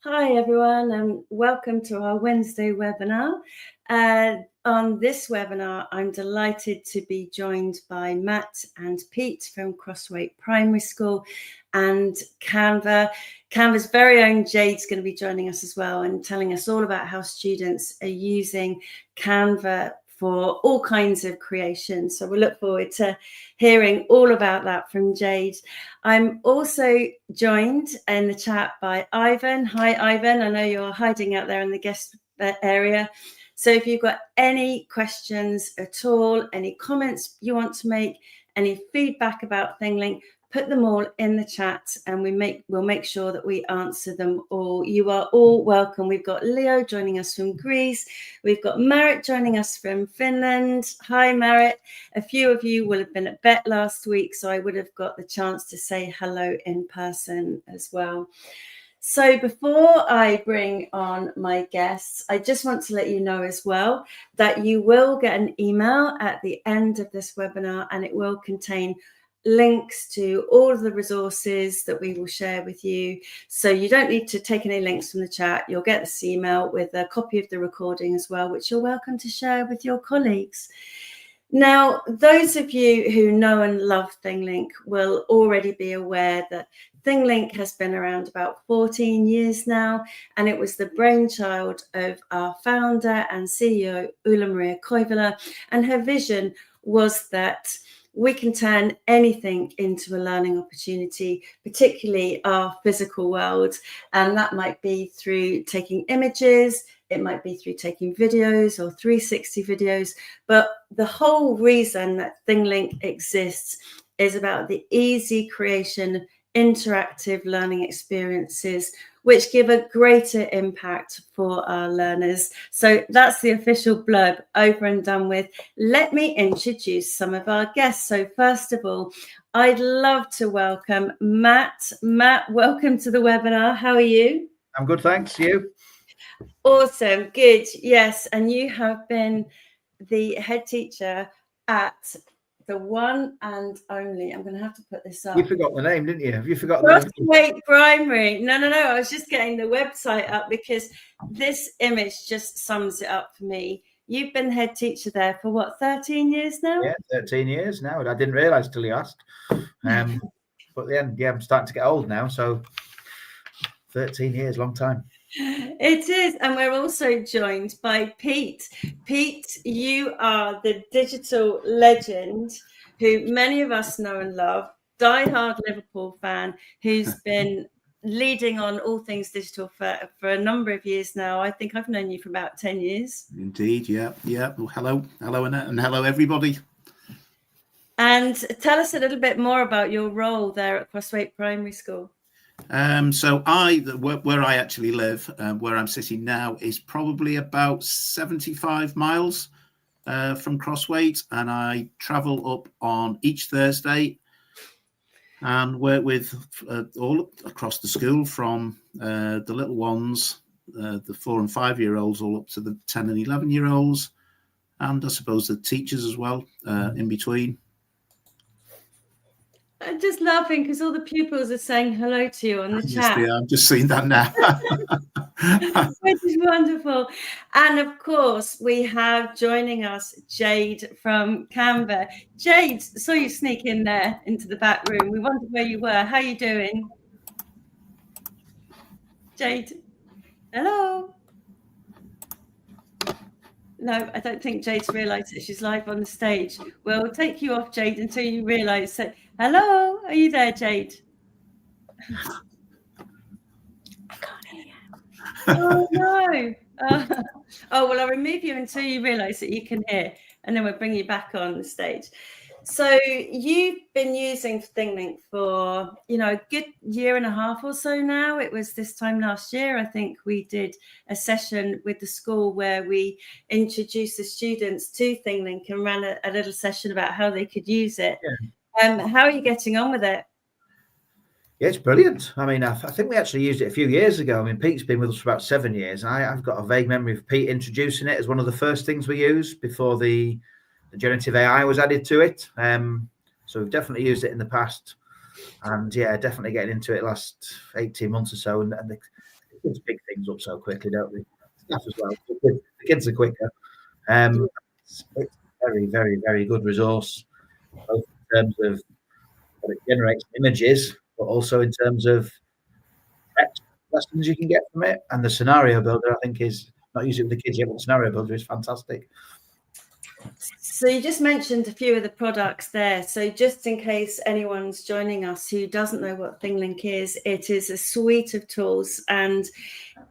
Hi everyone, and welcome to our Wednesday webinar. On this webinar, I'm delighted to be joined by Matt and Pete from Crosthwaite Primary School and Canva. Canva's very own Jade's going to be joining us as well and telling us all about how students are using Canva for all kinds of creations. So we look forward to hearing all about that from Jade. I'm also joined in the chat by Ivan. Hi, Ivan. I know you're hiding out there in the guest area. So if you've got any questions at all, any comments you want to make, any feedback about ThingLink, put them all in the chat and we'll make sure that we answer them all. You are all welcome. We've got Leo joining us from Greece. We've got Marit joining us from Finland. Hi, Marit. A few of you will have been at BET last week, so I would have got the chance to say hello in person as well. So before I bring on my guests, I just want to let you know as well that you will get an email at the end of this webinar, and it will contain links to all of the resources that we will share with you. So you don't need to take any links from the chat. You'll get this email with a copy of the recording as well, which you're welcome to share with your colleagues. Now, those of you who know and love ThingLink will already be aware that ThingLink has been around about 14 years now, and it was the brainchild of our founder and CEO, Ulla Maria Koivula, and her vision was that we can turn anything into a learning opportunity, particularly our physical world. And that might be through taking images, it might be through taking videos or 360 videos. But the whole reason that ThingLink exists is about the easy creation of interactive learning experiences, which give a greater impact for our learners. So that's the official blurb over and done with. Let me introduce some of our guests. So first of all, I'd love to welcome Matt. Matt, welcome to the webinar. How are you? I'm good, thanks. You? Awesome, good. Yes, and you have been the head teacher at the one and only, I'm going to have to put this up. You forgot the name, didn't you? Have you forgotten the name? Crosthwaite Primary. No. I was just getting the website up because this image just sums it up for me. You've been head teacher there for what, 13 years now? Yeah, 13 years now. I didn't realise till you asked. But then, yeah, I'm starting to get old now. So 13 years, long time. It is. And we're also joined by Pete. Pete, you are the digital legend who many of us know and love, diehard Liverpool fan, who's been leading on all things digital for a number of years now. I think I've known you for about 10 years. Indeed, yeah. Well, hello, Annette, and hello, everybody. And tell us a little bit more about your role there at Crosthwaite Primary School. So where I actually live, where I'm sitting now, is probably about 75 miles from Crosthwaite, and I travel up on each Thursday and work with all across the school, from the little ones, the 4 and 5 year olds, all up to the 10 and 11 year olds, and I suppose the teachers as well in between. I'm just laughing because all the pupils are saying hello to you on the chat. Yeah, I'm just seeing that now. Which is wonderful. And of course, we have joining us Jade from Canva. Jade, saw you sneak in there into the back room. We wondered where you were. How are you doing? Jade, hello. No, I don't think Jade's realised that she's live on the stage. We'll take you off, Jade, until you realise that. Hello, are you there, Jade? I can't hear you. Oh, no. Oh, well, I'll remove you until you realise that you can hear, and then we'll bring you back on the stage. So you've been using ThingLink for, a good year and a half or so now. It was this time last year, I think we did a session with the school where we introduced the students to ThingLink and ran a little session about how they could use it. Yeah. How are you getting on with it? Yeah, it's brilliant. I mean, I think we actually used it a few years ago. I mean, Pete's been with us for about 7 years. I've got a vague memory of Pete introducing it as one of the first things we used before the generative AI was added to it. So we've definitely used it in the past, and yeah, definitely getting into it last 18 months or so. And kids pick things up so quickly, don't they? Staff as well. The kids are quicker. It's a very, very, very good resource, both in terms of what it generates images, but also in terms of text lessons you can get from it. And the scenario builder, I think, is not using it with the kids yet, but the scenario builder is fantastic. So you just mentioned a few of the products there. So just in case anyone's joining us who doesn't know what ThingLink is, it is a suite of tools, and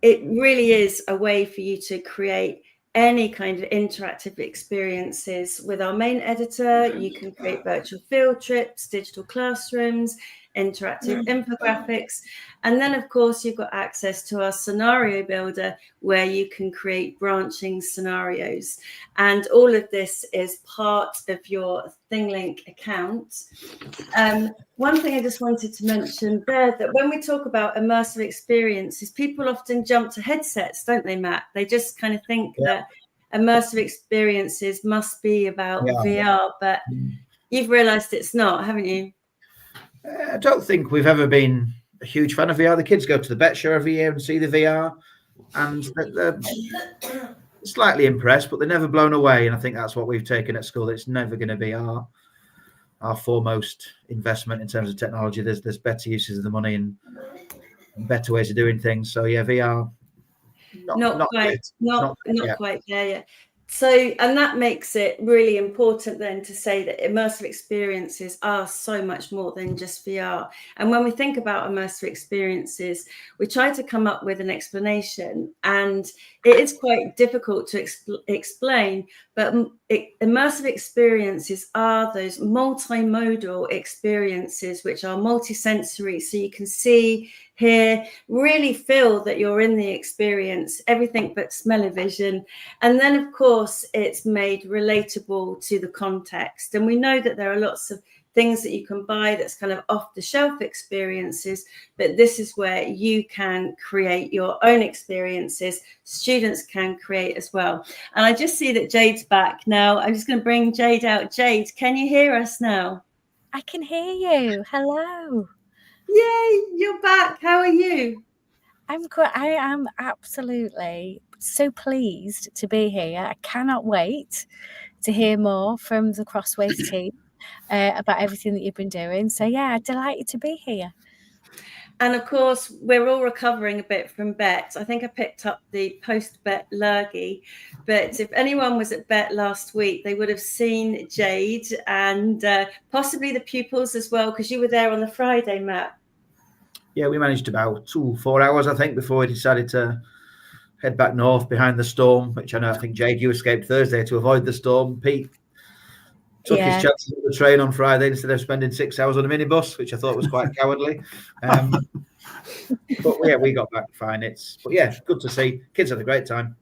it really is a way for you to create any kind of interactive experiences with our main editor. You can create virtual field trips, digital classrooms, interactive infographics. And then, of course, you've got access to our scenario builder where you can create branching scenarios. And all of this is part of your ThingLink account. One thing I just wanted to mention there, that when we talk about immersive experiences, people often jump to headsets, don't they, Matt? They just kind of think that immersive experiences must be about VR, but you've realized it's not, haven't you? I don't think we've ever been a huge fan of VR. The kids go to the Bet Show every year and see the VR, and they're slightly impressed, but they're never blown away. And I think that's what we've taken at school. It's never going to be our foremost investment in terms of technology. There's better uses of the money and better ways of doing things. So yeah, VR not quite there yet. So, and that makes it really important then to say that immersive experiences are so much more than just VR. And when we think about immersive experiences, we try to come up with an explanation, and it is quite difficult to explain, but immersive experiences are those multimodal experiences which are multisensory. So you can see, hear, really feel that you're in the experience, everything but smell-o-vision. And then, of course, it's made relatable to the context. And we know that there are lots of things that you can buy that's kind of off-the-shelf experiences, but this is where you can create your own experiences. Students can create as well. And I just see that Jade's back now. I'm just going to bring Jade out. Jade, can you hear us now? I can hear you. Hello. Yay, you're back. How are you? I'm good. I am absolutely so pleased to be here. I cannot wait to hear more from the Crosthwaite team about everything that you've been doing. So yeah, delighted to be here. And of course, we're all recovering a bit from Bet. I think I picked up the post-Bet lurgy, but if anyone was at Bet last week, they would have seen Jade and possibly the pupils as well, because you were there on the Friday, Matt. Yeah, we managed about 4 hours, I think, before we decided to head back north behind the storm, which I think, Jade, you escaped Thursday to avoid the storm. Pete took his chances on the train on Friday instead of spending 6 hours on a minibus, which I thought was quite cowardly. But yeah, we got back fine. But yeah, good to see. Kids had a great time.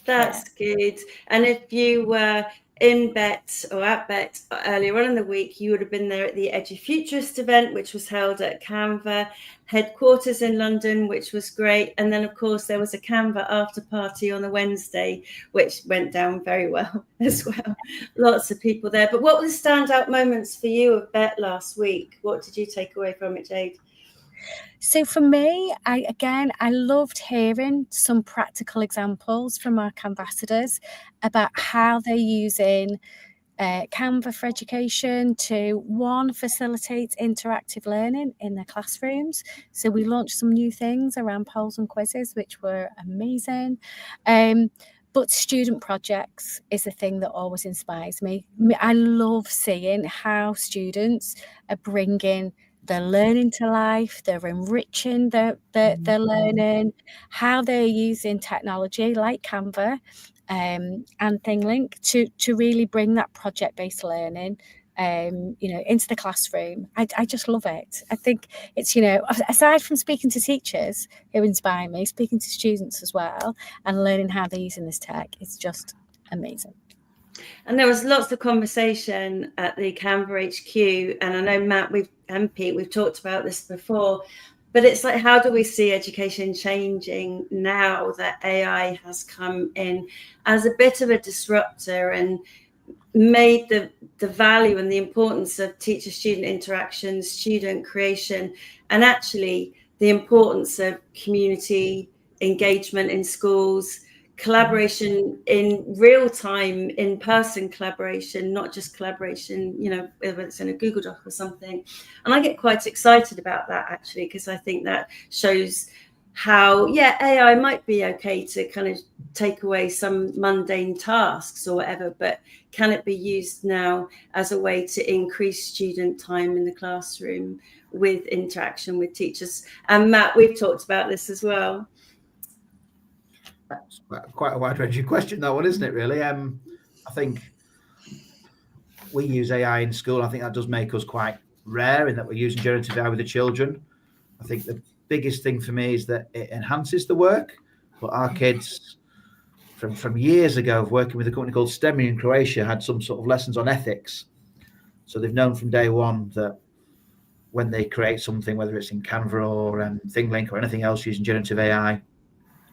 That's good. And if you were in Bet or at Bet earlier on in the week, you would have been there at the EduFuturist event, which was held at Canva headquarters in London, which was great. And then, of course, there was a Canva after party on the Wednesday, which went down very well as well. Lots of people there. But what were the standout moments for you of Bet last week? What did you take away from it, Jade? So for me, I loved hearing some practical examples from our Canvassators about how they're using Canva for education to, one, facilitate interactive learning in their classrooms. So we launched some new things around polls and quizzes, which were amazing. But student projects is a thing that always inspires me. I love seeing how students are bringing their learning to life, they're enriching their learning, how they're using technology like Canva and ThingLink to really bring that project-based learning into the classroom. I just love it. I think it's, aside from speaking to teachers who inspire me, speaking to students as well and learning how they're using this tech, it's just amazing. And there was lots of conversation at the Canva HQ, and I know Matt and Pete, we've talked about this before, but it's like, how do we see education changing now that AI has come in as a bit of a disruptor and made the value and the importance of teacher-student interaction, student creation, and actually the importance of community, engagement in schools, collaboration in real time, in-person collaboration, not just collaboration, whether it's in a Google Doc or something. And I get quite excited about that, actually, because I think that shows how, AI might be okay to kind of take away some mundane tasks or whatever, but can it be used now as a way to increase student time in the classroom with interaction with teachers? And Matt, we've talked about this as well. That's quite a wide-ranging question, that one, isn't it, really? I think we use AI in school. I think that does make us quite rare in that we're using generative AI with the children. I think the biggest thing for me is that it enhances the work, but our kids from years ago of working with a company called STEM in Croatia had some sort of lessons on ethics. So they've known from day one that when they create something, whether it's in Canva or ThingLink or anything else using generative AI,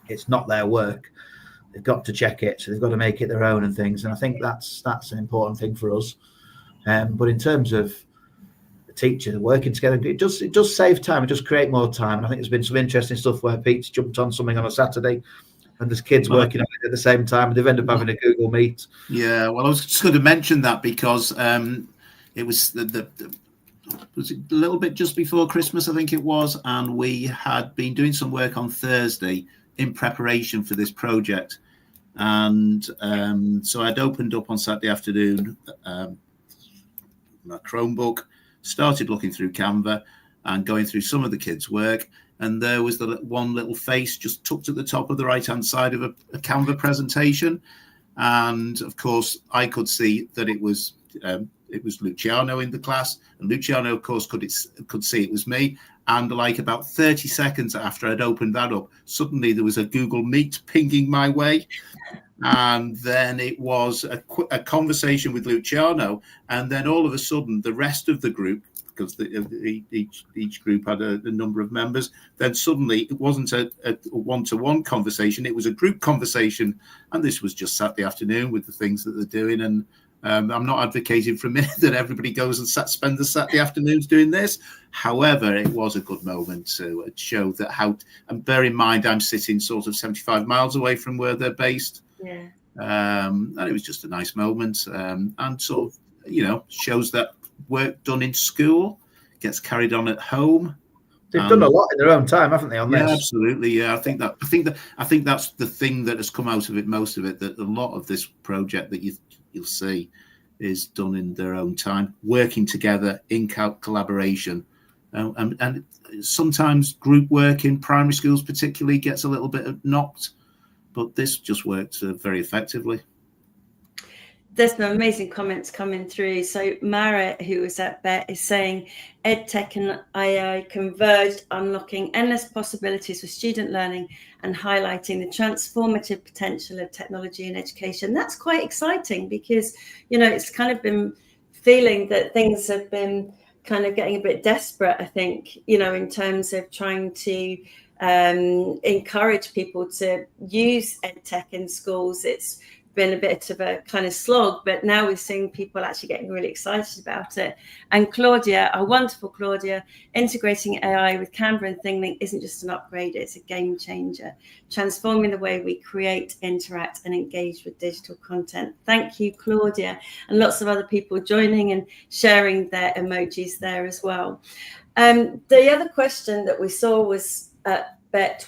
it's not their work. They've got to check it, so they've got to make it their own and things. And I think that's an important thing for us. But in terms of the teacher working together, it does save time. It does create more time. And I think there's been some interesting stuff where Pete's jumped on something on a Saturday, and there's kids working on it at the same time, and they've ended up having a Google Meet. Yeah, well, I was just going to mention that because it was was it a little bit just before Christmas, I think it was, and we had been doing some work on Thursday in preparation for this project. And so I'd opened up on Saturday afternoon my Chromebook, started looking through Canva and going through some of the kids' work. And there was the one little face just tucked at the top of the right-hand side of a Canva presentation. And of course, I could see that it was Luciano in the class, and Luciano, of course, could see it was me. And like about 30 seconds after I'd opened that up, suddenly there was a Google Meet pinging my way. And then it was a conversation with Luciano. And then all of a sudden, the rest of the group, because each group had a number of members, then suddenly it wasn't a one-to-one conversation, it was a group conversation. And this was just Saturday afternoon with the things that they're doing. And I'm not advocating for a minute that everybody goes and spend the Saturday afternoons doing this. However, it was a good moment to show that how, and bear in mind, I'm sitting sort of 75 miles away from where they're based. Yeah. And it was just a nice moment, and sort of, shows that work done in school gets carried on at home. They've done a lot in their own time, haven't they? On this, absolutely. Yeah, I think that's the thing that has come out of it. Most of it, that a lot of this project that you'll see is done in their own time, working together in collaboration, and sometimes group work in primary schools particularly gets a little bit knocked, but this just worked very effectively. There's some amazing comments coming through. So Mara, who was at BET, is saying EdTech and AI converged, unlocking endless possibilities for student learning and highlighting the transformative potential of technology in education. That's quite exciting because, it's kind of been feeling that things have been kind of getting a bit desperate, I think, in terms of trying to encourage people to use EdTech in schools. It's been a bit of a kind of slog, but now we're seeing people actually getting really excited about it. And Claudia, our wonderful Claudia, integrating AI with Canva and ThingLink isn't just an upgrade, it's a game changer, transforming the way we create, interact and engage with digital content. Thank you, Claudia, and lots of other people joining and sharing their emojis there as well. The other question that we saw was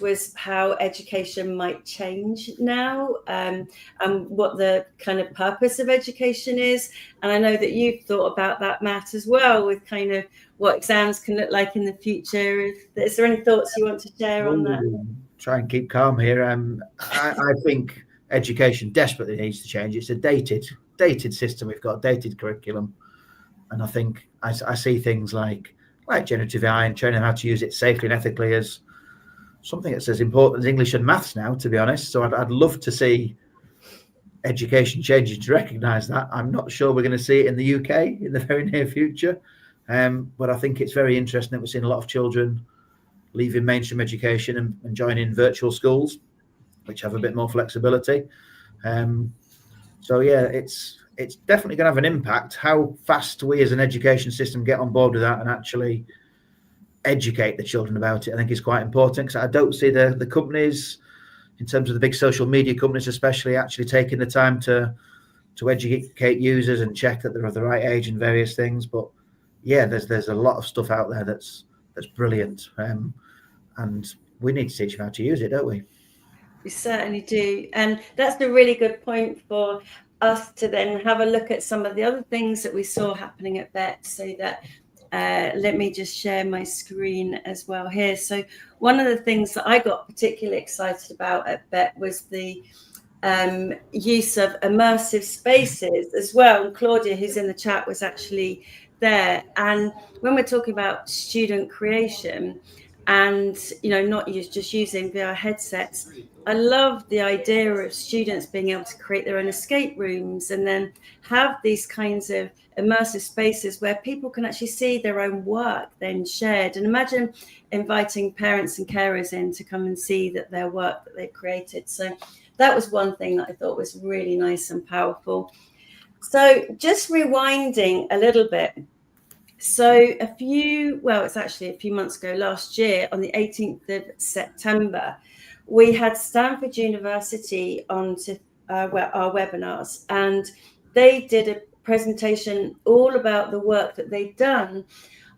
was how education might change now, and what the kind of purpose of education is. And I know that you've thought about that, Matt, as well, with kind of what exams can look like in the future. Is there any thoughts you want to share on that? Try and keep calm here. I think education desperately needs to change. It's a dated system. We've got a dated curriculum. And I think I see things like generative AI and training how to use it safely and ethically as something that's as important as English and maths now, to be honest. So I'd love to see education changing to recognise that. I'm not sure we're going to see it in the UK in the very near future. But I think it's very interesting that we're seeing a lot of children leaving mainstream education and joining virtual schools, which have a bit more flexibility. So yeah, it's definitely going to have an impact. How fast we as an education system get on board with that and actually educate the children about it, I think is quite important, because I don't see the companies in terms of the big social media companies, especially actually taking the time to educate users and check that they're of the right age and various things. But yeah, there's a lot of stuff out there that's brilliant, and we need to teach them how to use it, don't we? We certainly do, and that's a really good point for us to then have a look at some of the other things that we saw happening at BET. So that let me just share my screen as well here. So one of the things that I got particularly excited about at BET was the use of immersive spaces as well. And Claudia, who's in the chat, was actually there. And when we're talking about student creation and, you know, not just using VR headsets, I love the idea of students being able to create their own escape rooms and then have these kinds of immersive spaces where people can actually see their own work then shared. And imagine inviting parents and carers in to come and see that their work that they've created. So that was one thing that I thought was really nice and powerful. So just rewinding a little bit. So it's actually a few months ago, last year, on the 18th of September, we had Stanford University on our webinars, and they did a presentation all about the work that they'd done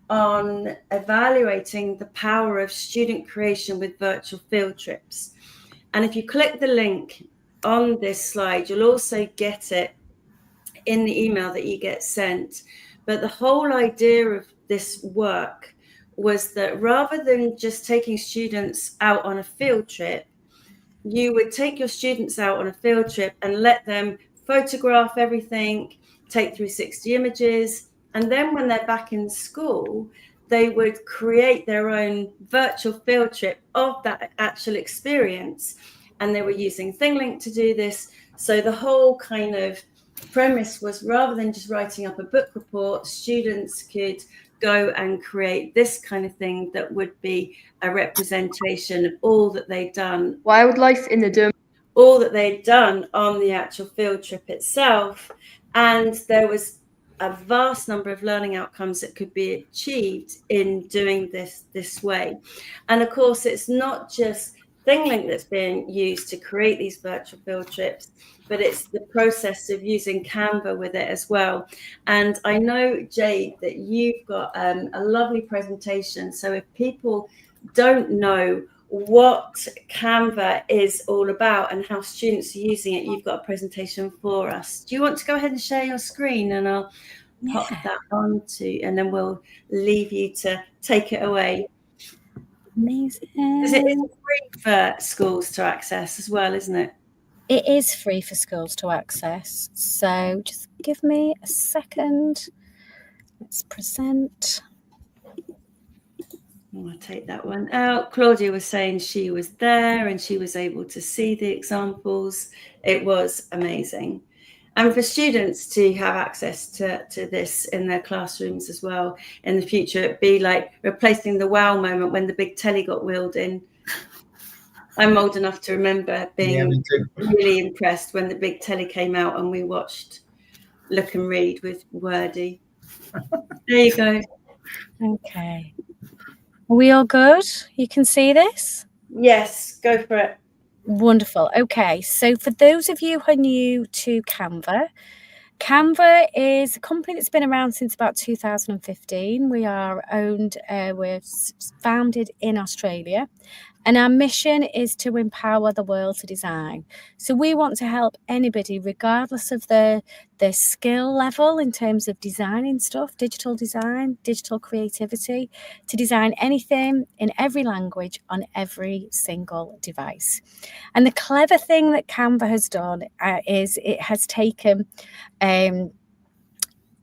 on evaluating the power of student creation with virtual field trips. And if you click the link on this slide, you'll also get it in the email that you get sent. But the whole idea of this work was that rather than just taking students out on a field trip, you would take your students out on a field trip and let them photograph everything, take 360 images, and then when they're back in school, they would create their own virtual field trip of that actual experience. And they were using ThingLink to do this. So the whole kind of premise was, rather than just writing up a book report, students could go and create this kind of thing that would be a representation of all that they'd done. Wildlife in the Dome. All that they'd done on the actual field trip itself. And there was a vast number of learning outcomes that could be achieved in doing this way. And of course, it's not just ThingLink that's being used to create these virtual field trips, but it's the process of using Canva with it as well. And I know, Jade, that you've got a lovely presentation. So if people don't know what Canva is all about and how students are using it, you've got a presentation for us. Do you want to go ahead and share your screen, and I'll pop that onto, and then we'll leave you to take it away. Amazing. It's free for schools to access as well, isn't it? It is free for schools to access. So just give me a second. Let's present. I'll take that one out. Claudia was saying she was there and she was able to see the examples. It was amazing. And for students to have access to this in their classrooms as well in the future, it'd be like replacing the wow moment when the big telly got wheeled in. I'm old enough to remember being really impressed when the big telly came out and we watched Look and Read with Wordy. There you go. Okay. Are we all good? You can see this? Yes, go for it. Wonderful. Okay, so for those of you who are new to Canva, Canva is a company that's been around since about 2015. We are owned, we're founded in Australia, and our mission is to empower the world to design. So we want to help anybody, regardless of their skill level in terms of designing stuff, digital design, digital creativity, to design anything in every language on every single device. And the clever thing that Canva has done is it has taken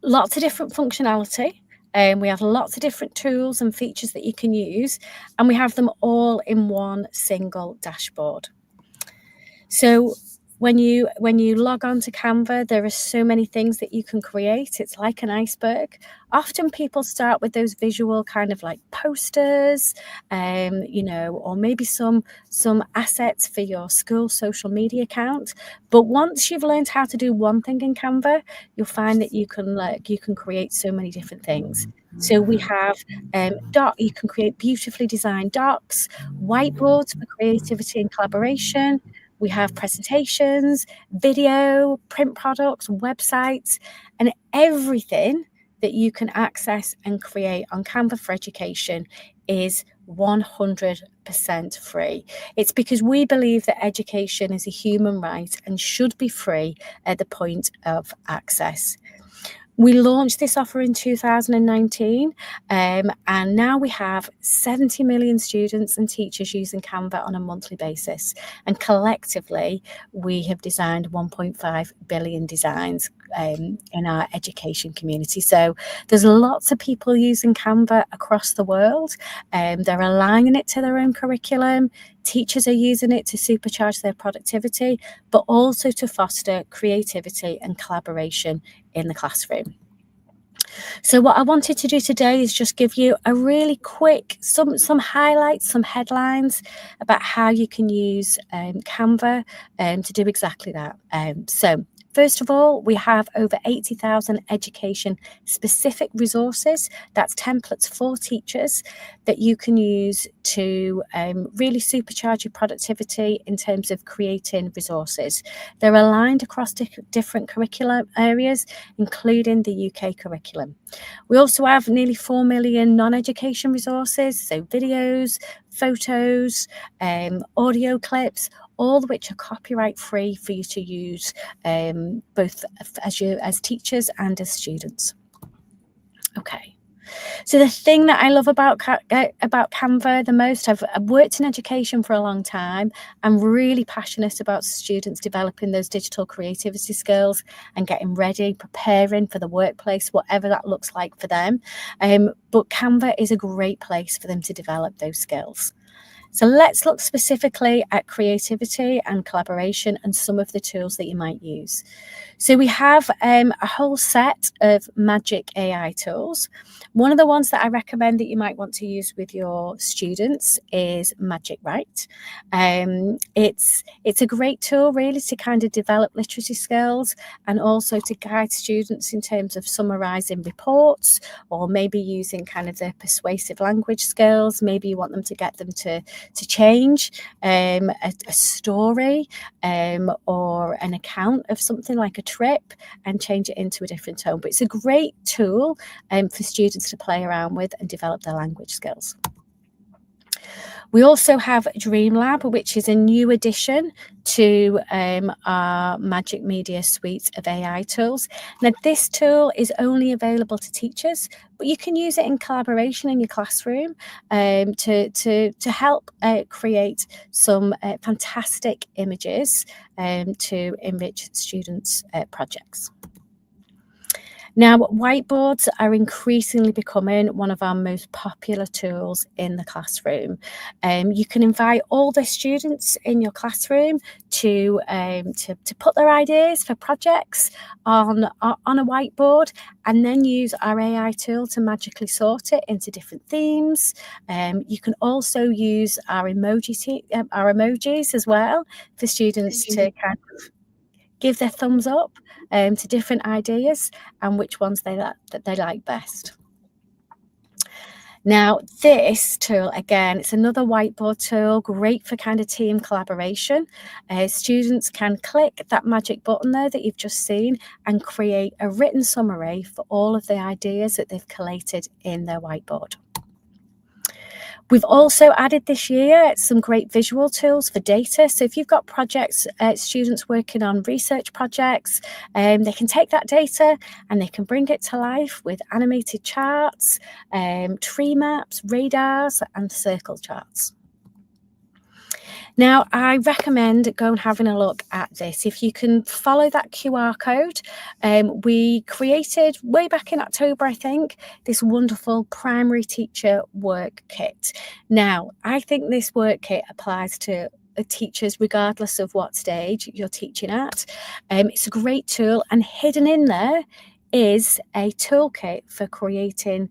lots of different functionality. We have lots of different tools and features that you can use, and we have them all in one single dashboard. So when you log on to Canva, there are so many things that you can create. It's like an iceberg. Often people start with those visual kind of like posters, or maybe some assets for your school social media account. But once you've learned how to do one thing in Canva, you'll find that you can create so many different things. So we have you can create beautifully designed docs, whiteboards for creativity and collaboration. We have presentations, video, print products, websites, and everything that you can access and create on Canva for Education is 100% free. It's because we believe that education is a human right and should be free at the point of access. We launched this offer in 2019, and now we have 70 million students and teachers using Canva on a monthly basis. And collectively, we have designed 1.5 billion designs in our education community. So there's lots of people using Canva across the world. They're aligning it to their own curriculum. Teachers are using it to supercharge their productivity, but also to foster creativity and collaboration in the classroom. So what I wanted to do today is just give you a really quick, some highlights, some headlines about how you can use Canva to do exactly that. So first of all, we have over 80,000 education-specific resources. That's templates for teachers that you can use to really supercharge your productivity in terms of creating resources. They're aligned across different curriculum areas, including the UK curriculum. We also have nearly 4 million non-education resources, so videos, photos, audio clips, all of which are copyright free for you to use, both as teachers and as students. Okay. So the thing that I love about Canva the most, I've worked in education for a long time. I'm really passionate about students developing those digital creativity skills and getting ready, preparing for the workplace, whatever that looks like for them. But Canva is a great place for them to develop those skills. So let's look specifically at creativity and collaboration and some of the tools that you might use. So we have a whole set of magic AI tools. One of the ones that I recommend that you might want to use with your students is Magic Write. It's a great tool really to kind of develop literacy skills and also to guide students in terms of summarizing reports, or maybe using kind of their persuasive language skills. Maybe you want them to get them to change a story or an account of something like a trip and change it into a different tone. But it's a great tool for students to play around with and develop their language skills. We also have DreamLab, which is a new addition to our Magic Media suite of AI tools. Now, this tool is only available to teachers, but you can use it in collaboration in your classroom to help create some fantastic images to enrich students' projects. Now, whiteboards are increasingly becoming one of our most popular tools in the classroom. You can invite all the students in your classroom to put their ideas for projects on a whiteboard, and then use our AI tool to magically sort it into different themes. You can also use our emojis as well for students to kind of give their thumbs up to different ideas and which ones they like best. Now, this tool, again, it's another whiteboard tool, great for kind of team collaboration. Students can click that magic button there that you've just seen and create a written summary for all of the ideas that they've collated in their whiteboard. We've also added this year some great visual tools for data. So if you've got projects, students working on research projects, they can take that data and they can bring it to life with animated charts, tree maps, radars, and circle charts. Now, I recommend going having a look at this. If you can follow that QR code, we created way back in October, I think, this wonderful primary teacher work kit. Now, I think this work kit applies to teachers, regardless of what stage you're teaching at. It's a great tool, and hidden in there is a toolkit for creating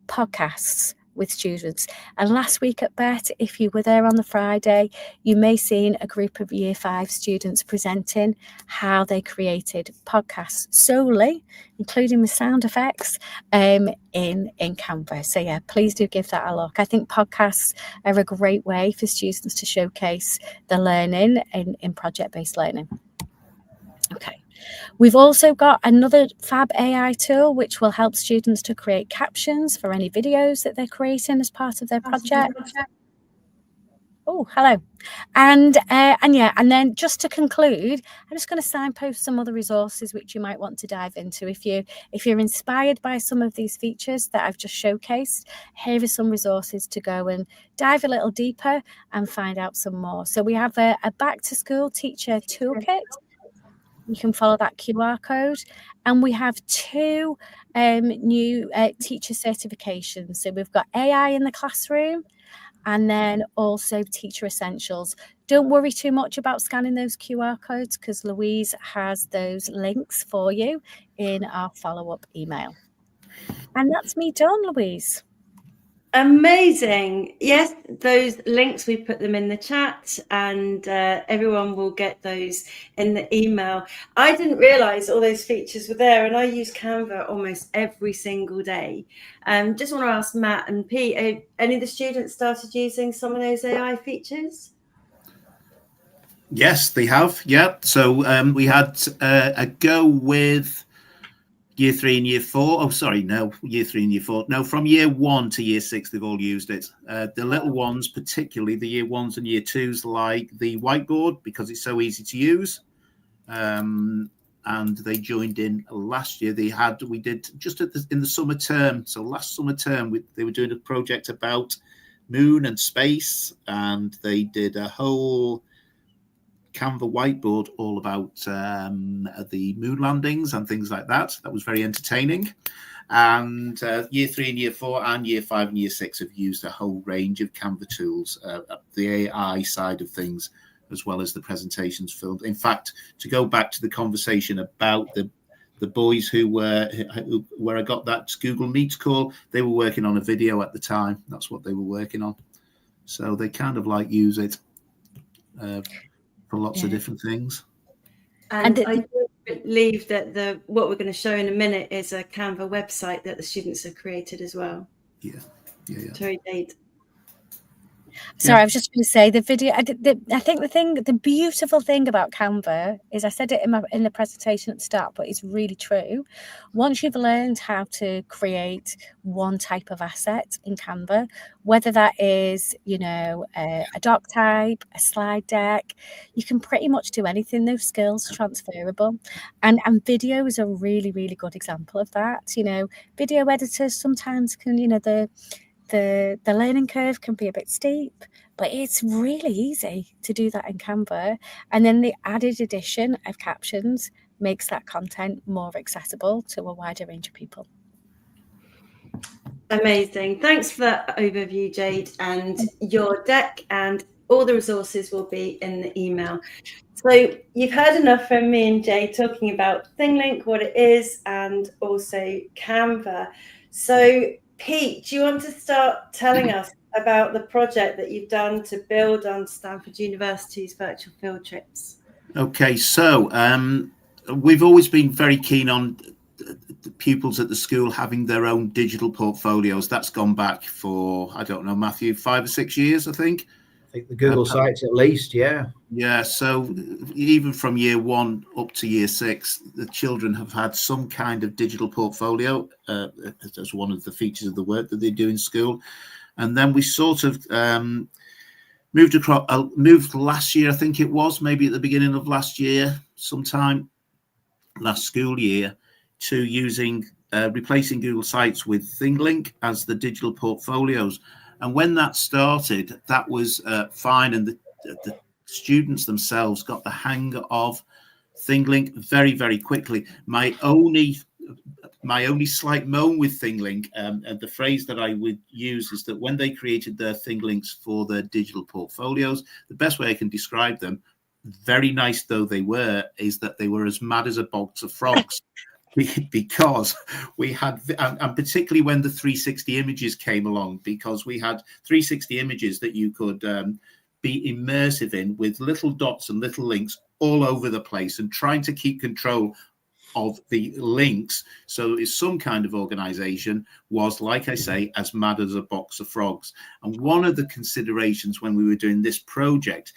podcasts with students. And last week at BET, if you were there on the Friday, you may have seen a group of Year 5 students presenting how they created podcasts solely, including with sound effects, in Canva. So yeah, please do give that a look. I think podcasts are a great way for students to showcase the learning in project-based learning. Okay. We've also got another fab AI tool which will help students to create captions for any videos that they're creating as part of their project. Oh, hello. And then just to conclude, I'm just going to signpost some other resources which you might want to dive into. If you're inspired by some of these features that I've just showcased, here are some resources to go and dive a little deeper and find out some more. So we have a back to school teacher toolkit. You can follow that QR code. And we have 2 new teacher certifications. So we've got AI in the classroom and then also teacher essentials. Don't worry too much about scanning those QR codes because Louise has those links for you in our follow-up email. And that's me done, Louise. Amazing. Yes, those links, we put them in the chat, and everyone will get those in the email. I didn't realize all those features were there, and I use Canva almost every single day. Just want to ask Matt and Pete, any of the students started using some of those AI features? Yes, they have. Yeah. So we had a go with Year 3 and Year 4. Oh, sorry, no, Year 3 and Year 4. No, from Year 1 to Year 6, they've all used it. The little ones, particularly the Year 1s and Year 2s, like the whiteboard because it's so easy to use. And they joined in last year. We did just in the summer term. So last summer term, they were doing a project about moon and space, and they did a whole Canva whiteboard all about the moon landings and things like that. That was very entertaining. And Year 3 and Year 4 and Year 5 and Year 6 have used a whole range of Canva tools, the AI side of things, as well as the presentations filmed. In fact, to go back to the conversation about the boys where I got that Google Meet call, they were working on a video at the time. That's what they were working on. So they kind of like use it for lots of different things. And I do believe that what we're going to show in a minute is a Canva website that the students have created as well. Yeah. Sorry, Jade. Sorry, I was just going to say the video. I think the beautiful thing about Canva is I said it in the presentation at the start, but it's really true. Once you've learned how to create one type of asset in Canva, whether that is a doc type, a slide deck, you can pretty much do anything. Those skills are transferable, and video is a really, really good example of that. Video editors sometimes can the learning curve can be a bit steep, but it's really easy to do that in Canva. And then the added addition of captions makes that content more accessible to a wider range of people. Amazing. Thanks for that overview, Jade. And your deck and all the resources will be in the email. So you've heard enough from me and Jade talking about ThingLink, what it is, and also Canva. So Pete, do you want to start telling us about the project that you've done to build on Stanford University's virtual field trips? Okay, so we've always been very keen on the pupils at the school having their own digital portfolios. That's gone back for, I don't know, Matthew, 5 or 6 years, I think. I think the Google sites at least, yeah. Yeah, so even from Year 1 up to Year 6, the children have had some kind of digital portfolio as one of the features of the work that they do in school. And then we sort of moved last year, I think it was, maybe at the beginning of last year, sometime last school year, to using replacing Google Sites with ThingLink as the digital portfolios. And when that started, that was fine, and the students themselves got the hang of ThingLink very, very quickly. My only my only slight moan with ThingLink, and the phrase that I would use is that when they created their ThingLinks for their digital portfolios, the best way I can describe them, very nice though they were, is that they were as mad as a box of frogs. Because we had, and particularly when the 360 images came along, because we had 360 images that you could be immersive in, with little dots and little links all over the place, and trying to keep control of the links so it's some kind of organization, was, like I say, as mad as a box of frogs. And one of the considerations when we were doing this project,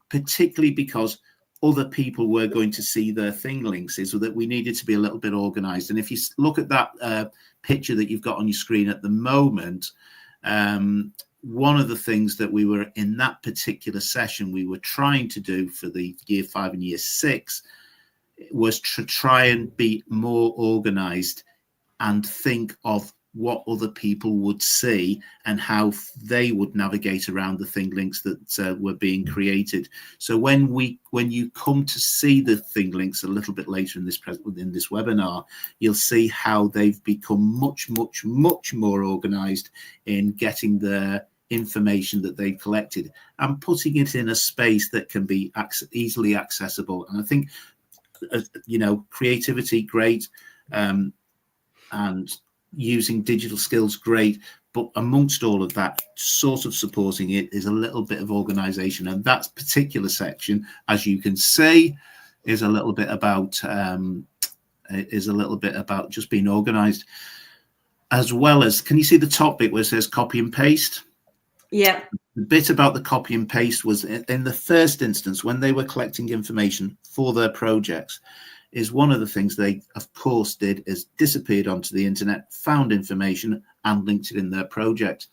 particularly because other people were going to see their ThingLinks, is that we needed to be a little bit organized. And if you look at that picture that you've got on your screen at the moment, one of the things that we were in that particular session we were trying to do for the year 5 and year 6 was to try and be more organized and think of what other people would see and how they would navigate around the ThingLinks that were being created. So when you come to see the ThingLinks a little bit later in this webinar, you'll see how they've become much more organized in getting their information that they've collected and putting it in a space that can be easily accessible. And I think, creativity, great, and using digital skills, great, but amongst all of that, sort of supporting it is a little bit of organization. And that particular section, as you can see, is a little bit about just being organized, as well as, can you see the top bit where it says copy and paste? Yeah. The bit about the copy and paste was in the first instance when they were collecting information for their projects, is one of the things they, of course, did is disappeared onto the internet, found information and linked it in their project.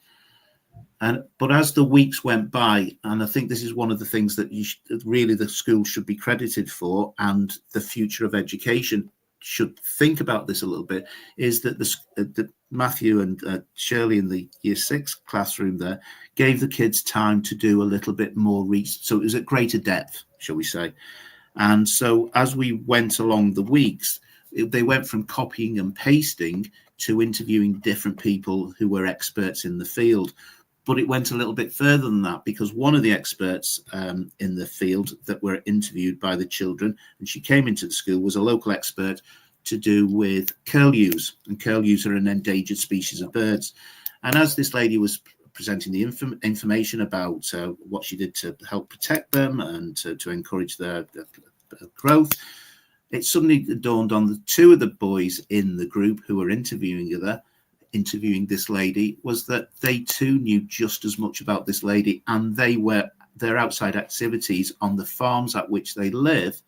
But as the weeks went by, and I think this is one of the things that really the school should be credited for, and the future of education should think about this a little bit, is that the Matthew and Shirley in the year 6 classroom there gave the kids time to do a little bit more research. So it was at greater depth, shall we say. And so as we went along the weeks, they went from copying and pasting to interviewing different people who were experts in the field. But it went a little bit further than that, because one of the experts in the field that were interviewed by the children, and she came into the school, was a local expert to do with curlews. And curlews are an endangered species of birds. And as this lady was presenting the information about what she did to help protect them and to encourage their growth, it suddenly dawned on the 2 of the boys in the group who were interviewing this lady, was that they too knew just as much about this lady, and their outside activities on the farms at which they live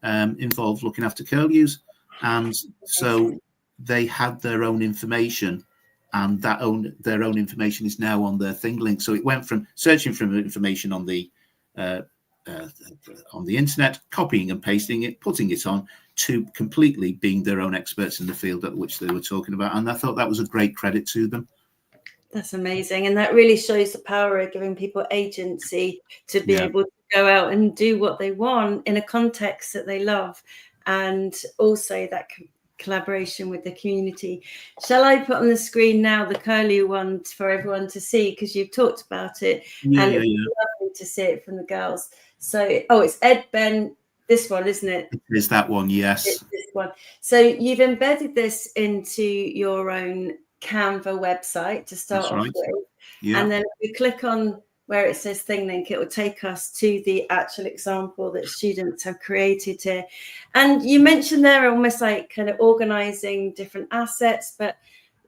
involved looking after curlews. And so they had their own information, and their own information is now on their ThingLink. So it went from searching for information on the internet, copying and pasting it, putting it on, to completely being their own experts in the field at which they were talking about. And I thought that was a great credit to them. That's amazing. And that really shows the power of giving people agency to be able to go out and do what they want in a context that they love. And also that collaboration with the community. Shall I put on the screen now the curlew one for everyone to see? Because you've talked about it. And it's lovely to see it from the girls. So, it's Ed, Ben, this one, isn't it? It is that one, yes. It's this one. So you've embedded this into your own Canva website to start off with. Yeah. And then if you click on where it says ThingLink, it will take us to the actual example that students have created here. And you mentioned there almost like kind of organizing different assets, but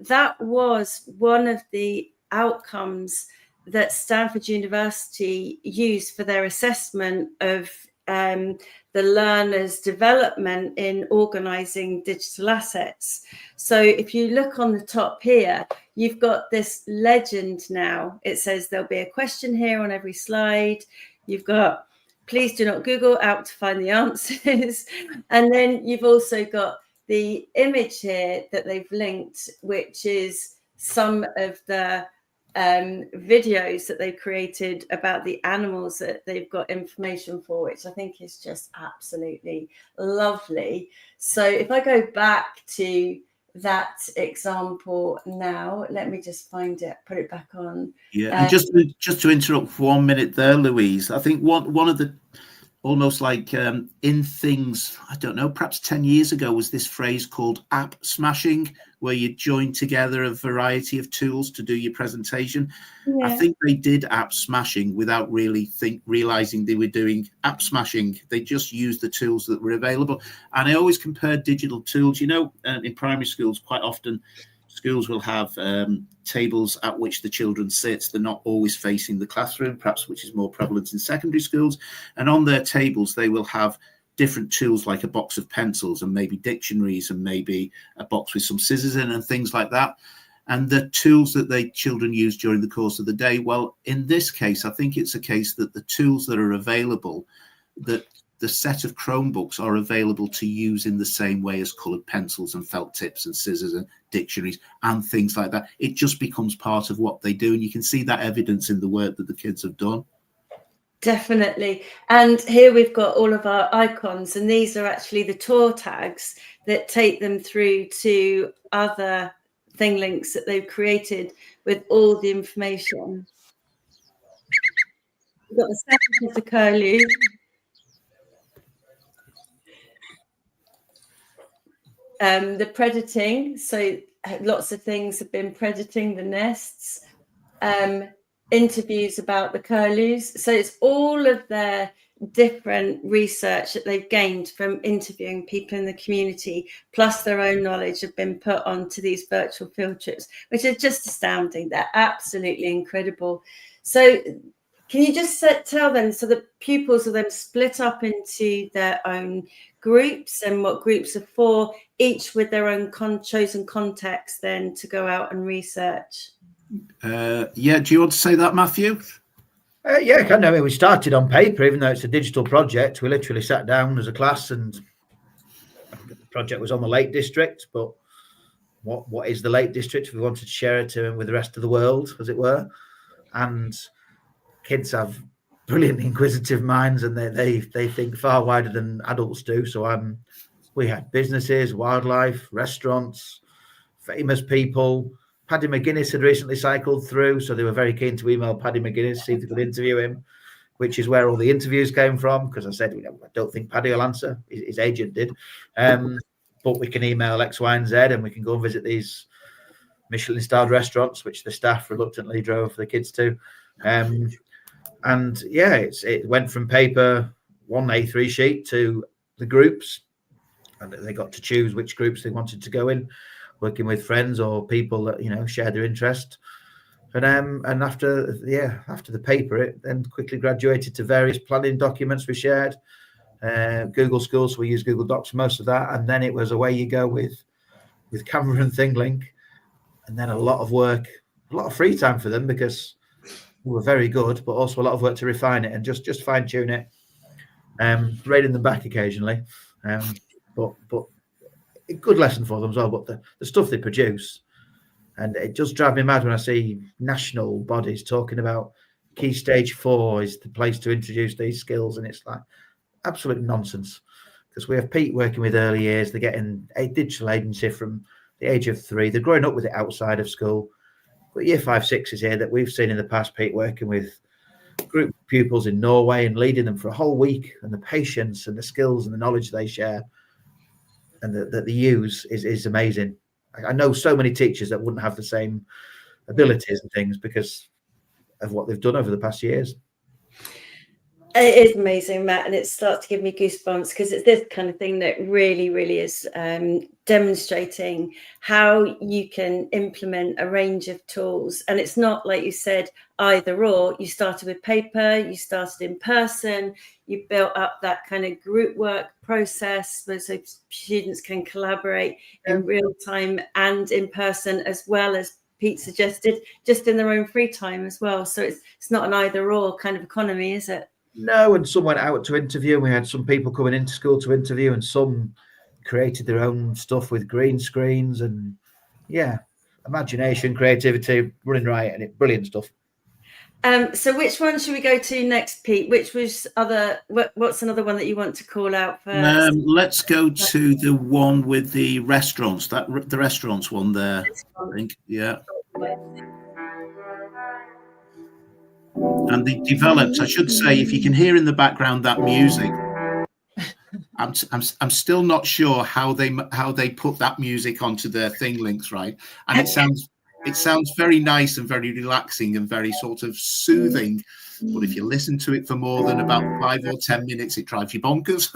that was one of the outcomes that Stanford University used for their assessment of the learner's development in organizing digital assets. So if you look on the top here, you've got this legend now. It says there'll be a question here on every slide. You've got, please do not Google out to find the answers. And then you've also got the image here that they've linked, which is some of the videos that they've created about the animals that they've got information for, which I think is just absolutely lovely. So if I go back to that example now. Let me just find it, put it back on. Yeah, and just to interrupt for 1 minute there, Louise, I think one of the almost like in things, I don't know, perhaps 10 years ago was this phrase called app smashing, where you join together a variety of tools to do your presentation. Yeah. I think they did app smashing without really realizing they were doing app smashing. They just used the tools that were available. And I always compared digital tools, you know, in primary schools, quite often schools will have tables at which the children sit. They're not always facing the classroom, perhaps, which is more prevalent in secondary schools. And on their tables, they will have different tools like a box of pencils and maybe dictionaries and maybe a box with some scissors in and things like that. And the tools that the children use during the course of the day, well, in this case, I think it's a case that the tools that are available, that the set of Chromebooks are available to use in the same way as coloured pencils and felt tips and scissors and dictionaries and things like that. It just becomes part of what they do. And you can see that evidence in the work that the kids have done. Definitely. And here we've got all of our icons, and these are actually the tour tags that take them through to other ThingLinks that they've created with all the information. We've got the second of the curlew. The predating, so lots of things have been predating the nests. Interviews about the curlews. So it's all of their different research that they've gained from interviewing people in the community, plus their own knowledge have been put onto these virtual field trips, which are just astounding. They're absolutely incredible. So can you just tell them, so the pupils will then split up into their own groups and what groups are for, each with their own chosen context then to go out and research? Yeah, do you want to say that, Matthew? Yeah, I can. I mean, we started on paper, even though it's a digital project. We literally sat down as a class, and the project was on the Lake District. But what is the Lake District? We wanted to share it with the rest of the world, as it were. And kids have brilliant inquisitive minds, and they think far wider than adults do. So we had businesses, wildlife, restaurants, famous people. Paddy McGuinness had recently cycled through, so they were very keen to email Paddy McGuinness, see if they could interview him, which is where all the interviews came from, because I said, I don't think Paddy will answer. His agent did. But we can email X, Y, and Z, and we can go and visit these Michelin-starred restaurants, which the staff reluctantly drove the kids to. And yeah, it went from paper, one A3 sheet, to the groups, and they got to choose which groups they wanted to go in, working with friends or people that share their interest. And after the paper, it then quickly graduated to various planning documents we shared. Google Schools, so we use Google Docs for most of that, and then it was away you go with Canva and ThingLink, and then a lot of work, a lot of free time for them, because we were very good, but also a lot of work to refine it and just fine tune it, reining them back occasionally, but a good lesson for them as well. But the stuff they produce, and it just drives me mad when I see national bodies talking about Key Stage 4 is the place to introduce these skills, and it's like absolute nonsense. Because we have Pete working with early years, they're getting a digital agency from the age of 3. They're growing up with it outside of school. But year 5, 6 is here that we've seen in the past, Pete working with group pupils in Norway and leading them for a whole week, and the patience and the skills and the knowledge they share and that they use is amazing. I know so many teachers that wouldn't have the same abilities and things because of what they've done over the past years. It is amazing, Matt, and it starts to give me goosebumps, because it's this kind of thing that really, really is demonstrating how you can implement a range of tools. And it's not, like you said, either or. You started with paper, you started in person, you built up that kind of group work process where so students can collaborate in real time and in person, as well as Pete suggested, just in their own free time as well. So it's not an either or kind of economy, is it? No, and some went out to interview, and we had some people coming into school to interview, and some created their own stuff with green screens, and imagination, creativity running riot, and brilliant stuff. So which one should we go to next, Pete? What's another one that you want to call out first? Let's go to the one with the restaurants. The restaurants one there. I think, yeah. And they developed. I should say, if you can hear in the background that music, I'm still not sure how they put that music onto their ThingLinks, right? And it sounds very nice and very relaxing and very sort of soothing. But if you listen to it for more than about 5 or 10 minutes, it drives you bonkers.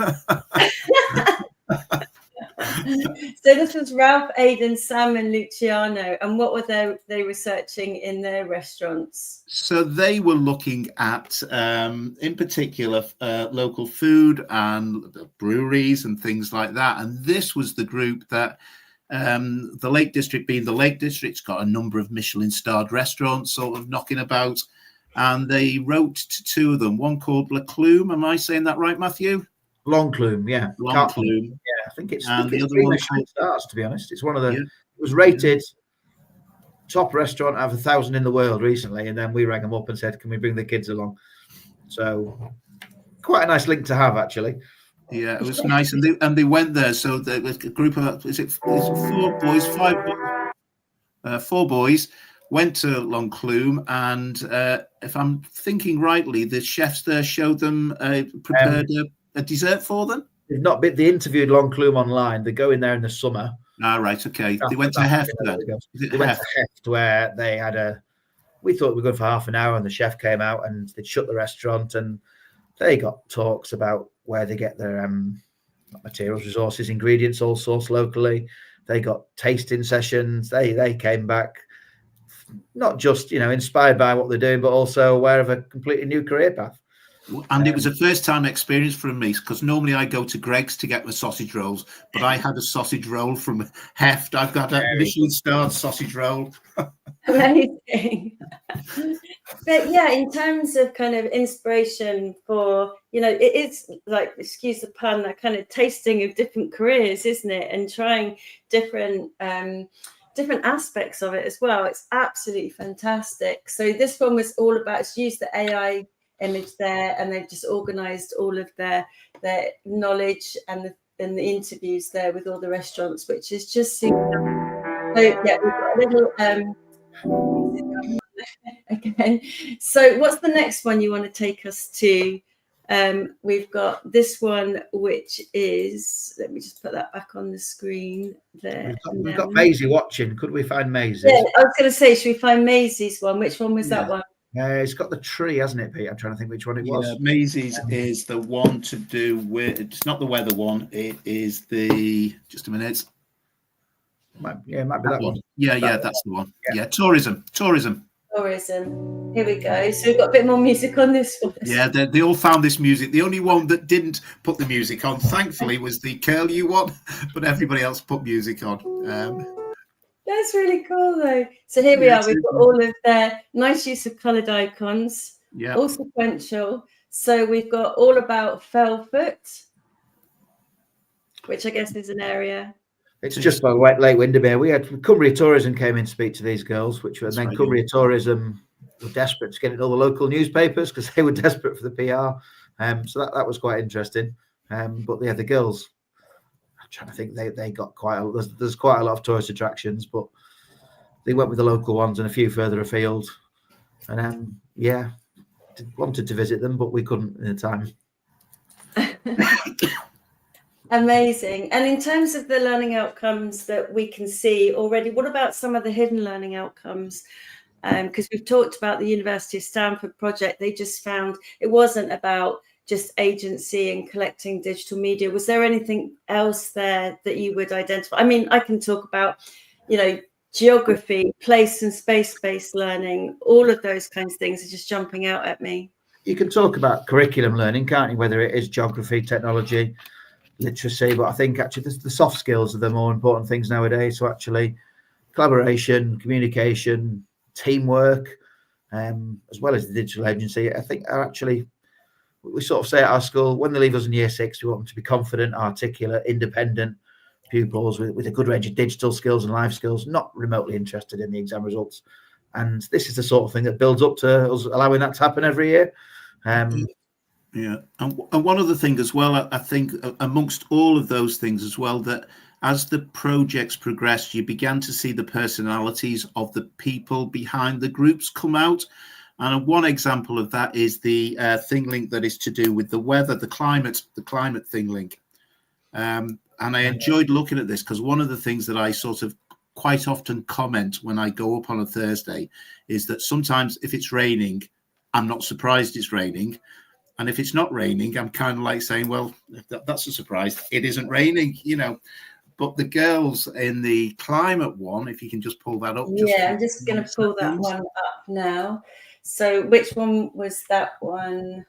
So this was Ralph, Aidan, Sam, and Luciano. And what were they researching in their restaurants? So they were looking at, in particular, local food and breweries and things like that. And this was the group that the Lake District, being the Lake District's got a number of Michelin-starred restaurants sort of knocking about. And they wrote to 2 of them, one called Laclume. Am I saying that right, Matthew? Longclume, yeah. Longclume. Yeah, I think it's and the other 3 one Michelin stars, to be honest. It's one of the, Yeah. It was rated top restaurant out of 1,000 in the world recently, and then we rang them up and said, can we bring the kids along? So quite a nice link to have, actually. Yeah, it was nice, and they went there. So there was a group of 4 boys, 5 boys, 4 boys went to Longclume, and if I'm thinking rightly, the chefs there showed them prepared a dessert for them. They've not been. They interviewed Longclume online. They go in there in the summer. Ah, right, okay. They went to Heft then. They went to Heft, where they had we thought we were good for half an hour, and the chef came out and they'd shut the restaurant, and they got talks about where they get their materials, resources, ingredients, all sourced locally. They got tasting sessions. They came back not just inspired by what they're doing, but also aware of a completely new career path. And it was a first-time experience for me, because normally I go to Greg's to get my sausage rolls, but I had a sausage roll from Heft. I've got a Michelin-starred sausage roll. Amazing. But yeah, in terms of kind of inspiration for, it is like, excuse the pun, that kind of tasting of different careers, isn't it? And trying different aspects of it as well. It's absolutely fantastic. So this one was all about, it's used the AI image there, and they've just organized all of their knowledge and the interviews there with all the restaurants, which is just super. So yeah, we've got a little again. So what's the next one you want to take us to? We've got this one, which is, let me just put that back on the screen there. We've got Maisie watching. Could we find Maisie? Yeah, I was going to say, should we find Maisie's one? Which one was that one? It's got the tree, hasn't it, Pete? I'm trying to think which one it was. Yeah, Maisie's is the one to do with, it's not the weather one, it is the, just a minute. It might be that one. Yeah, that's the one. Yeah, tourism. Here we go. So we've got a bit more music on this one. Yeah, they all found this music. The only one that didn't put the music on, thankfully, was the Curl You one, but everybody else put music on. That's really cool, though. So here we are. We've got all of their nice use of coloured icons, all sequential. So we've got all about Fellfoot, which I guess is an area. It's just by Lake Windermere. We had Cumbria Tourism came in to speak to these girls, then Cumbria Tourism were desperate to get in all the local newspapers because they were desperate for the PR. So that was quite interesting. But yeah, the girls, I'm trying to think, they got there's quite a lot of tourist attractions, but they went with the local ones and a few further afield. And wanted to visit them, but we couldn't in the time. Amazing. And in terms of the learning outcomes that we can see already, what about some of the hidden learning outcomes? Because we've talked about the University of Stanford project. They just found it wasn't about just agency and collecting digital media. Was there anything else there that you would identify? I mean, I can talk about, geography, place and space-based learning, all of those kinds of things are just jumping out at me. You can talk about curriculum learning, can't you? Whether it is geography, technology, literacy, but I think actually the soft skills are the more important things nowadays. So actually collaboration, communication, teamwork, as well as the digital agency, I think are actually, we sort of say at our school, when they leave us in year 6, we want them to be confident, articulate, independent pupils with a good range of digital skills and life skills, not remotely interested in the exam results. And this is the sort of thing that builds up to us allowing that to happen every year. Yeah, and one other thing as well, I think amongst all of those things as well, that as the projects progressed, you began to see the personalities of the people behind the groups come out. And one example of that is the ThingLink that is to do with the weather, the climate ThingLink. And I enjoyed looking at this because one of the things that I sort of quite often comment when I go up on a Thursday is that sometimes if it's raining, I'm not surprised it's raining. And if it's not raining, I'm kind of like saying, well, that's a surprise. It isn't raining, you know. But the girls in the climate one, if you can just pull that up. I'm just going to pull that one up now. So which one was that one?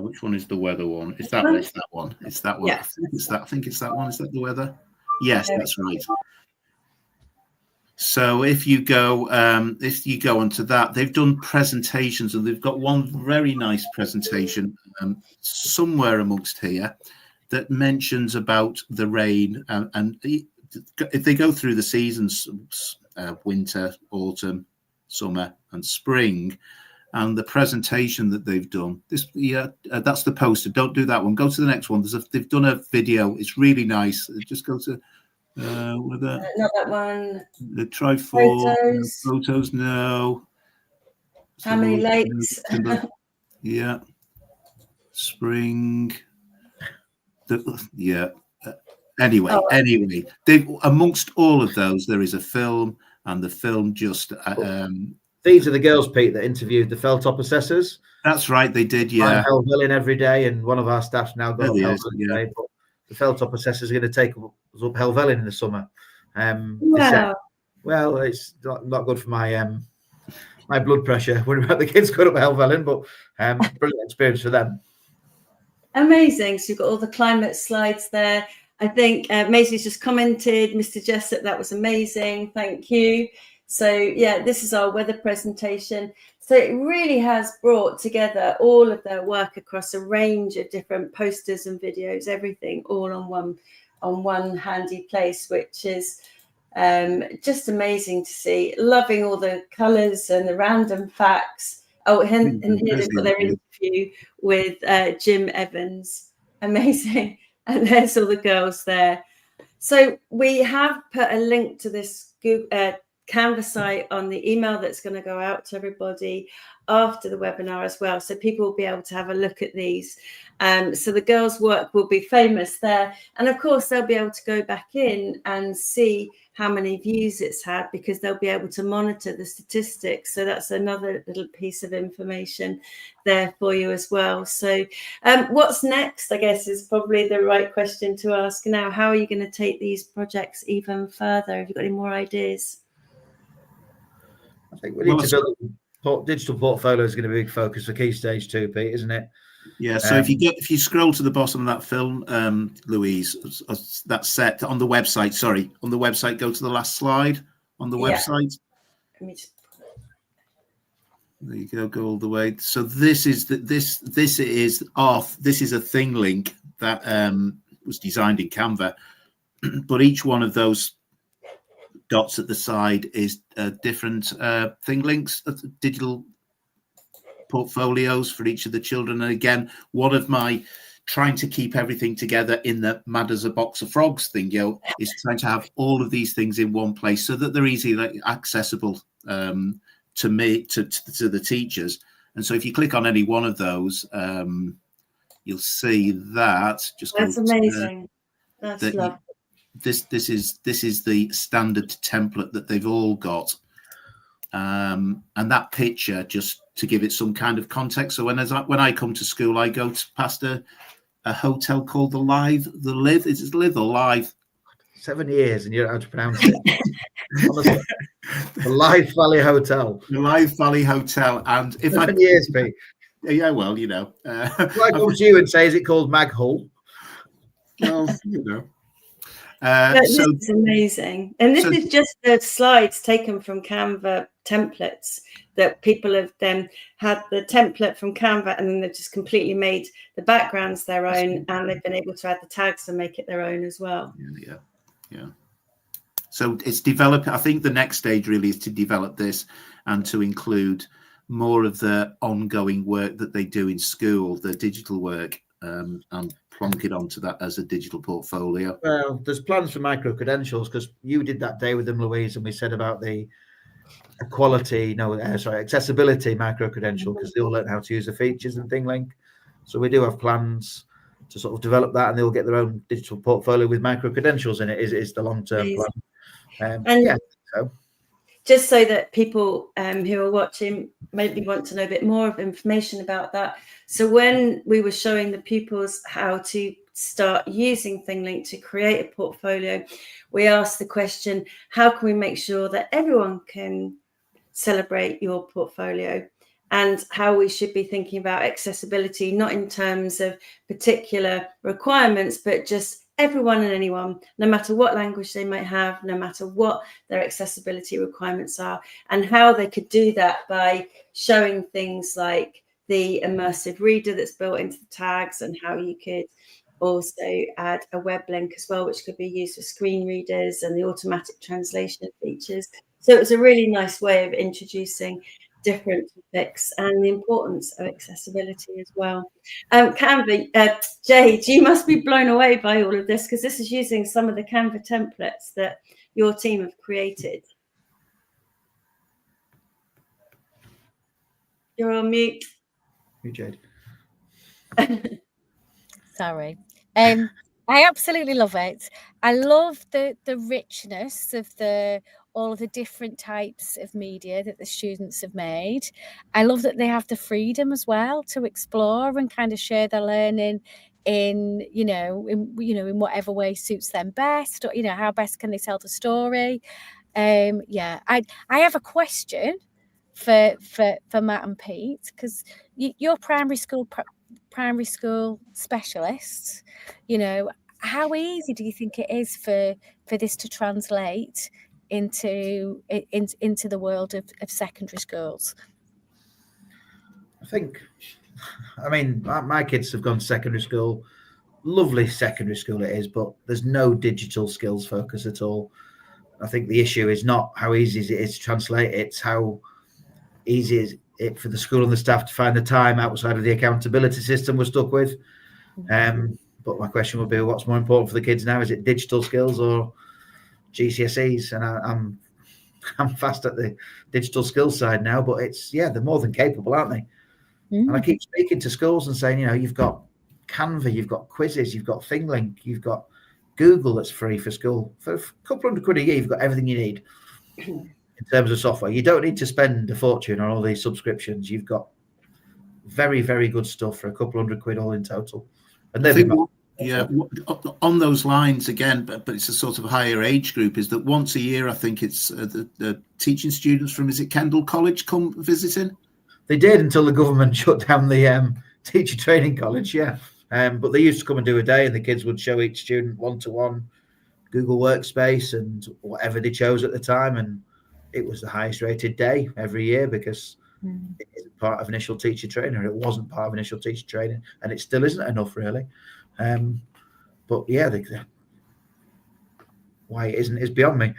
Which one is the weather one? It's that one. It's that one. It's that one. Yeah. I think it's that one. Is that the weather? Yes, that's right. So if you go onto that, they've done presentations, and they've got one very nice presentation somewhere amongst here that mentions about the rain, and if they go through the seasons, winter, autumn, summer, and spring, and the presentation that they've done. That's the poster. Don't do that one. Go to the next one. They've done a video. It's really nice. Just go to. Not that one. The try for photos. No. How many lakes? Yeah. Spring. Anyway, they amongst all of those, there is a film, and the film just. These are the girls, Pete, that interviewed the Felltop assessors. That's right, they did. Yeah. I'm Helvellyn every day, and one of our staff's now got Helvellyn today. But the Felltop assessors are going to take us up Helvellyn in the summer. Wow. Well, it's not good for my my blood pressure worrying about the kids going up Helvellyn, but brilliant experience for them. Amazing. So you've got all the climate slides there. I think Maisie's just commented, Mr. Jessop, that was amazing. Thank you. So yeah, this is our weather presentation. So it really has brought together all of their work across a range of different posters and videos, everything all on one handy place, which is just amazing to see. Loving all the colours and the random facts. Oh, and here they've got their interview with Jim Evans. Amazing. And there's all the girls there. So we have put a link to this Canva site on the email that's going to go out to everybody after the webinar as well. So people will be able to have a look at these. So the girls' work will be famous there. And of course, they'll be able to go back in and see how many views it's had, because they'll be able to monitor the statistics. So that's another little piece of information there for you as well. So what's next, I guess, is probably the right question to ask now. How are you going to take these projects even further? Have you got any more ideas? I think we need to build digital portfolio is going to be a big focus for Key Stage 2, Pete, isn't it? Yeah. So if you scroll to the bottom of that film, Louise, that's set on the website. Sorry, on the website. Go to the last slide on the website. Let me just... There you go. Go all the way. So this is this is a ThingLink that was designed in Canva, but each one of those dots at the side is different ThingLinks, digital portfolios for each of the children. And again, one of my trying to keep everything together in the mad as a box of frogs thing, is trying to have all of these things in one place so that they're easily accessible to me, to the teachers. And so if you click on any one of those, you'll see that. That's amazing. That's lovely. This is the standard template that they've all got, and that picture, just to give it some kind of context. So when I come to school, I go past a hotel called the Live. Is it Live or Live? 7 years, and you don't know how to pronounce it. The Live Valley Hotel. The Live Valley Hotel, and if 7 years, Pete. Yeah, well, you know, I come to you and say, is it called Mag Hull? Well, you know. This is amazing, and this is just the slides taken from Canva templates that people have then had the template from Canva, and then they've just completely made the backgrounds their own, and they've been able to add the tags and make it their own as well. Yeah. So it's developing. I think the next stage really is to develop this, and to include more of the ongoing work that they do in school, the digital work, and plonk it onto that as a digital portfolio. Well, there's plans for micro credentials, because you did that day with them, Louise, and we said about the accessibility micro credential, because they all learn how to use the features and ThingLink. So we do have plans to sort of develop that, and they'll get their own digital portfolio with micro credentials in it. Is the long-term plan. And so. Just so that people who are watching maybe want to know a bit more of information about that. So when we were showing the pupils how to start using ThingLink to create a portfolio, we asked the question, how can we make sure that everyone can celebrate your portfolio, and how we should be thinking about accessibility, not in terms of particular requirements, but just everyone and anyone, no matter what language they might have, no matter what their accessibility requirements are, and how they could do that by showing things like the immersive reader that's built into the tags, and how you could also add a web link as well, which could be used for screen readers, and the automatic translation features. So it was a really nice way of introducing different topics and the importance of accessibility as well. Canva, Jade, you must be blown away by all of this, because this is using some of the Canva templates that your team have created. You're on mute. You, Jade. Sorry. I absolutely love it. I love the richness of all of the different types of media that the students have made. I love that they have the freedom as well to explore and kind of share their learning in whatever way suits them best, or how best can they tell the story. I have a question for Matt and Pete, because you're primary school specialists. How easy do you think it is for this to translate into the world of secondary schools? I mean, my kids have gone to secondary school. Lovely secondary school it is, but there's no digital skills focus at all. I think the issue is not how easy it is to translate, it's how easy is it for the school and the staff to find the time outside of the accountability system we're stuck with. But my question would be, what's more important for the kids now? Is it digital skills or GCSEs? And I'm fast at the digital skills side now, but they're more than capable, aren't they? And I keep speaking to schools and saying, you've got Canva, you've got quizzes, you've got ThingLink, you've got Google that's free for school. For a couple £100 a year, you've got everything you need in terms of software. You don't need to spend a fortune on all these subscriptions. You've got very, very good stuff for a couple £100 all in total. And on those lines again, but it's a sort of higher age group, is that once a year, I think it's the teaching students from, is it Kendal College, come visiting? They did, until the government shut down the teacher training college, but they used to come and do a day, and the kids would show each student one-to-one Google Workspace and whatever they chose at the time, and it was the highest rated day every year, because it isn't part of initial teacher training. It wasn't part of initial teacher training, and it still isn't enough, really. But why it isn't is beyond me.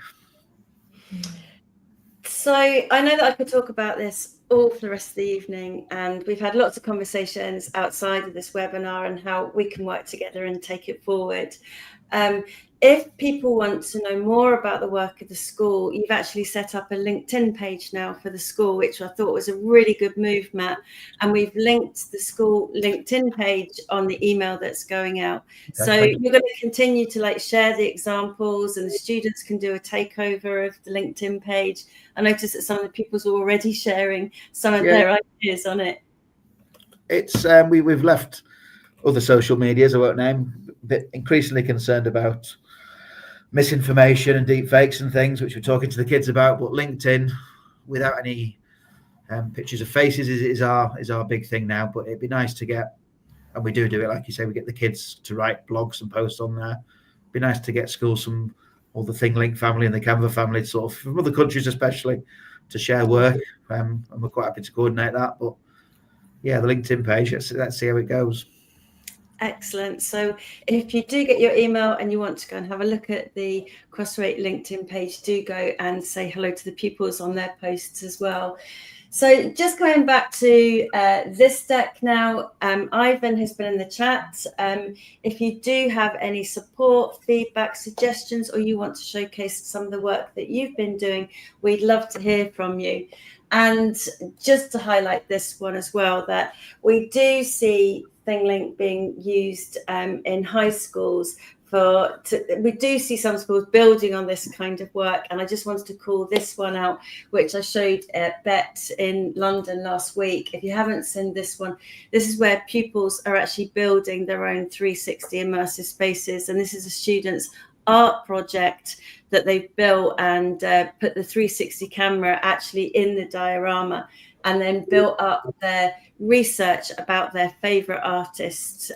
So I know that I could talk about this all for the rest of the evening, and we've had lots of conversations outside of this webinar and how we can work together and take it forward. If people want to know more about the work of the school, you've actually set up a LinkedIn page now for the school, which I thought was a really good move, Matt. And we've linked the school LinkedIn page on the email that's going out. So you're going to continue to share the examples, and the students can do a takeover of the LinkedIn page. I noticed that some of the pupils are already sharing some of their ideas on it. It's we've left other social medias I won't name, but increasingly concerned about misinformation and deep fakes and things, which we're talking to the kids about. But LinkedIn, without any pictures of faces, is our big thing now. But it'd be nice to get, and we do it, like you say, we get the kids to write blogs and posts on there. It'd be nice to get schools from all the ThingLink family and the Canva family, sort of from other countries especially, to share work. And we're quite happy to coordinate that. But the LinkedIn page, let's see how it goes. Excellent. So if you do get your email and you want to go and have a look at the Crosthwaite LinkedIn page, do go and say hello to the pupils on their posts as well. So just going back to this deck now, Ivan has been in the chat. If you do have any support, feedback, suggestions, or you want to showcase some of the work that you've been doing, we'd love to hear from you. And just to highlight this one as well, that we do see ThingLink being used in high schools. We do see some schools building on this kind of work, and I just wanted to call this one out, which I showed at BET in London last week. If you haven't seen this one, this is where pupils are actually building their own 360 immersive spaces, and this is a student's art project that they've built and put the 360 camera actually in the diorama, and then built up their research about their favorite artists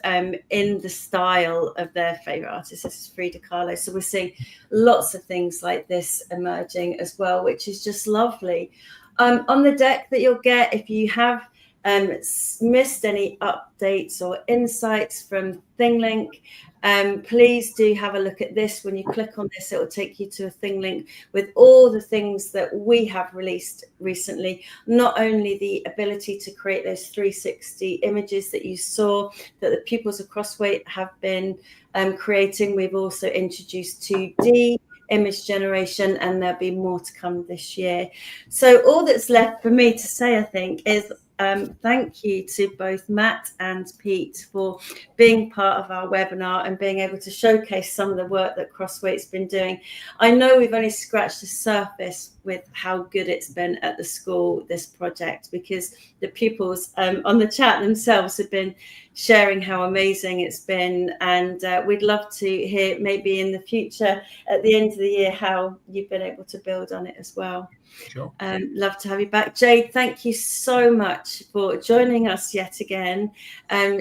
in the style of their favorite artist. This is Frida Kahlo. So we're seeing lots of things like this emerging as well, which is just lovely. On the deck that you'll get, if you have missed any updates or insights from ThingLink, please do have a look at this. When you click on this, it will take you to a ThingLink with all the things that we have released recently. Not only the ability to create those 360 images that you saw that the pupils of Crosthwaite have been creating, we've also introduced 2D image generation, and there'll be more to come this year. So all that's left for me to say, I think, is thank you to both Matt and Pete for being part of our webinar and being able to showcase some of the work that Crosthwaite's been doing. I know we've only scratched the surface with how good it's been at the school, this project, because the pupils on the chat themselves have been sharing how amazing it's been, and we'd love to hear maybe in the future at the end of the year how you've been able to build on it as well. Sure. Love to have you back. Jade, thank you so much for joining us yet again,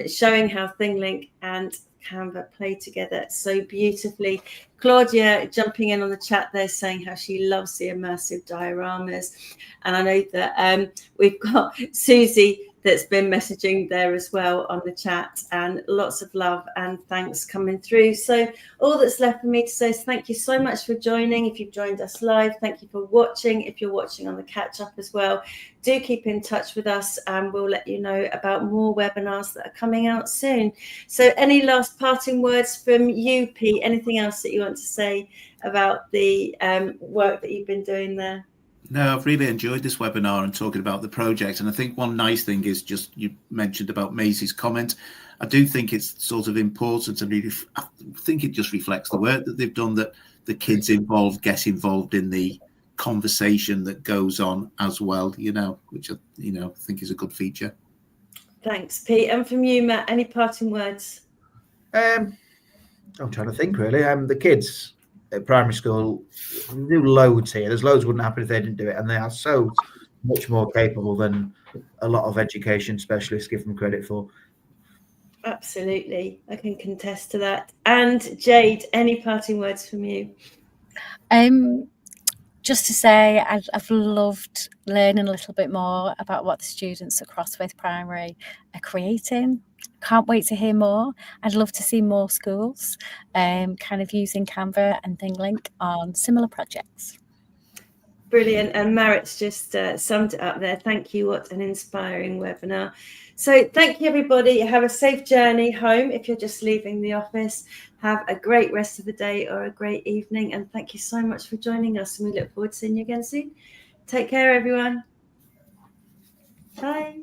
showing how ThingLink and Canva play together so beautifully. Claudia jumping in on the chat there saying how she loves the immersive dioramas, and I know that we've got Susie that's been messaging there as well on the chat, and lots of love and thanks coming through. So all that's left for me to say is thank you so much for joining. If you've joined us live, thank you for watching. If you're watching on the catch up as well, do keep in touch with us and we'll let you know about more webinars that are coming out soon. So any last parting words from you, Pete? Anything else that you want to say about the work that you've been doing there? No, I've really enjoyed this webinar and talking about the project. And I think one nice thing is just you mentioned about Maisie's comment. I do think it's sort of important to really, I think it just reflects the work that they've done, that the kids involved get involved in the conversation that goes on as well, you know, which, you know, I think is a good feature. Thanks, Pete. And from you, Matt, any parting words? I'm trying to think really. The kids at primary school do loads here. There's loads wouldn't happen if they didn't do it, and they are so much more capable than a lot of education specialists give them credit for. Absolutely, I can contest to that. And Jade, any parting words from you? Just to say, I've loved learning a little bit more about what the students at Crosthwaite Primary are creating. Can't wait to hear more. I'd love to see more schools kind of using Canva and ThingLink on similar projects. Brilliant. And Marit's just summed it up there. Thank you. What an inspiring webinar. So thank you, everybody. Have a safe journey home if you're just leaving the office. Have a great rest of the day or a great evening. And thank you so much for joining us. And we look forward to seeing you again soon. Take care, everyone. Bye.